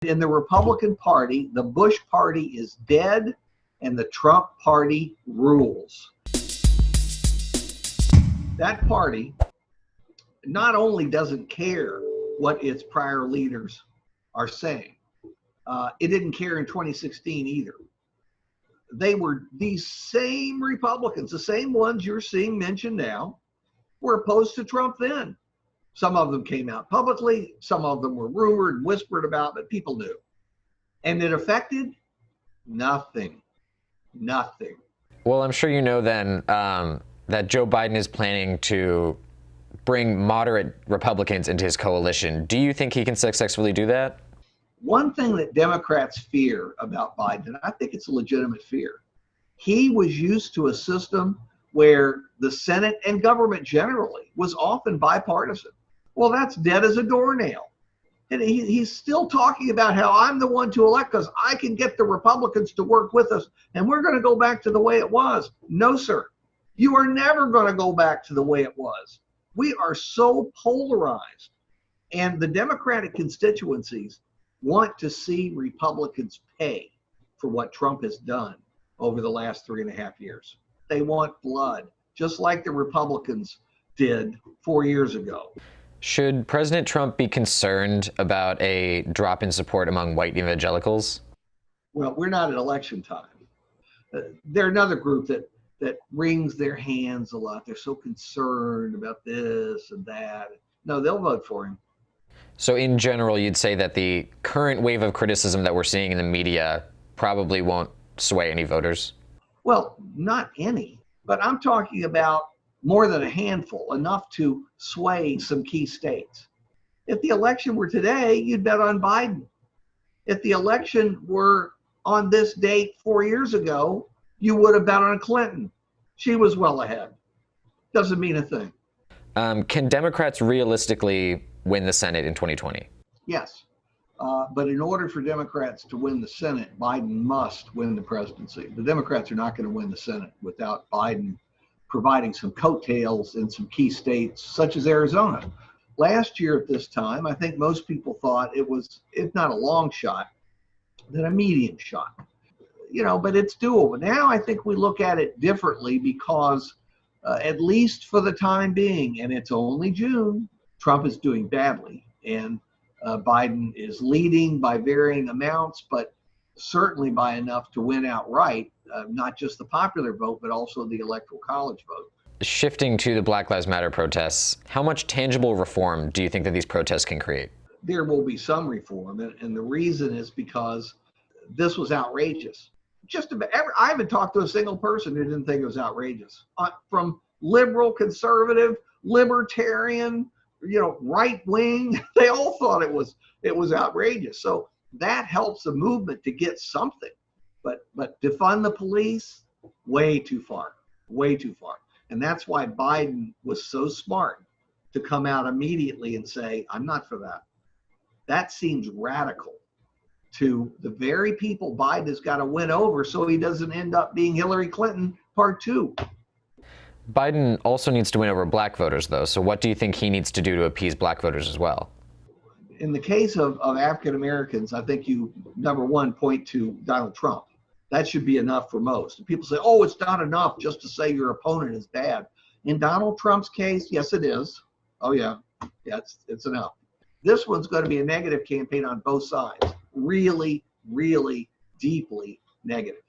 In the Republican Party, the Bush Party is dead and the Trump Party rules. That party not only doesn't care what its prior leaders are saying, it didn't care in 2016 either. They were these same Republicans, the same ones you're seeing mentioned now, were opposed to Trump then. Some of them came out publicly, some of them were rumored and whispered about, but people knew. And it affected nothing. Nothing. Well, I'm sure you know then that Joe Biden is planning to bring moderate Republicans into his coalition. Do you think he can successfully do that? One thing that Democrats fear about Biden, and I think it's a legitimate fear, he was used to a system where the Senate and government generally was often bipartisan. Well, that's dead as a doornail. And he's still talking about how I'm the one to elect because I can get the Republicans to work with us and we're going to go back to the way it was. No, sir. You are never going to go back to the way it was. We are so polarized. And the Democratic constituencies want to see Republicans pay for what Trump has done over the last 3.5 years. They want blood, just like the Republicans did 4 years ago. Should President Trump be concerned about a drop in support among white evangelicals? Well, we're not at election time. They're another group that wrings their hands a lot. They're so concerned about this and that. No, they'll vote for him. So in general, you'd say that the current wave of criticism that we're seeing in the media probably won't sway any voters? Well, not any, but I'm talking about more than a handful, enough to sway some key states. If the election were today, you'd bet on Biden. If the election were on this date 4 years ago, you would have bet on Clinton. She was well ahead. Doesn't mean a thing. Can Democrats realistically win the Senate in 2020? Yes. But in order for Democrats to win the Senate, Biden must win the presidency. The Democrats are not going to win the Senate without Biden providing some coattails in some key states, such as Arizona. Last year at this time, I think most people thought it was, if not a long shot, then a medium shot. But it's doable. Now I think we look at it differently because, at least for the time being, and it's only June, Trump is doing badly. And Biden is leading by varying amounts, but certainly by enough to win outright, not just the popular vote, but also the electoral college vote. Shifting to the Black Lives Matter protests, how much tangible reform do you think that these protests can create? There will be some reform, and the reason is because this was outrageous. I haven't talked to a single person who didn't think it was outrageous. From liberal, conservative, libertarian, right wing, they all thought it was outrageous. So that helps the movement to get something. But defund the police, way too far. And that's why Biden was so smart to come out immediately and say, I'm not for that. That seems radical to the very people Biden has got to win over so he doesn't end up being Hillary Clinton part 2. Biden also needs to win over black voters, though. So what do you think he needs to do to appease black voters as well? In the case of African Americans, I think you, number one, point to Donald Trump. That should be enough for most. People say, oh, it's not enough just to say your opponent is bad. In Donald Trump's case, yes, it is. Oh, yeah, it's enough. This one's going to be a negative campaign on both sides. Really, really deeply negative.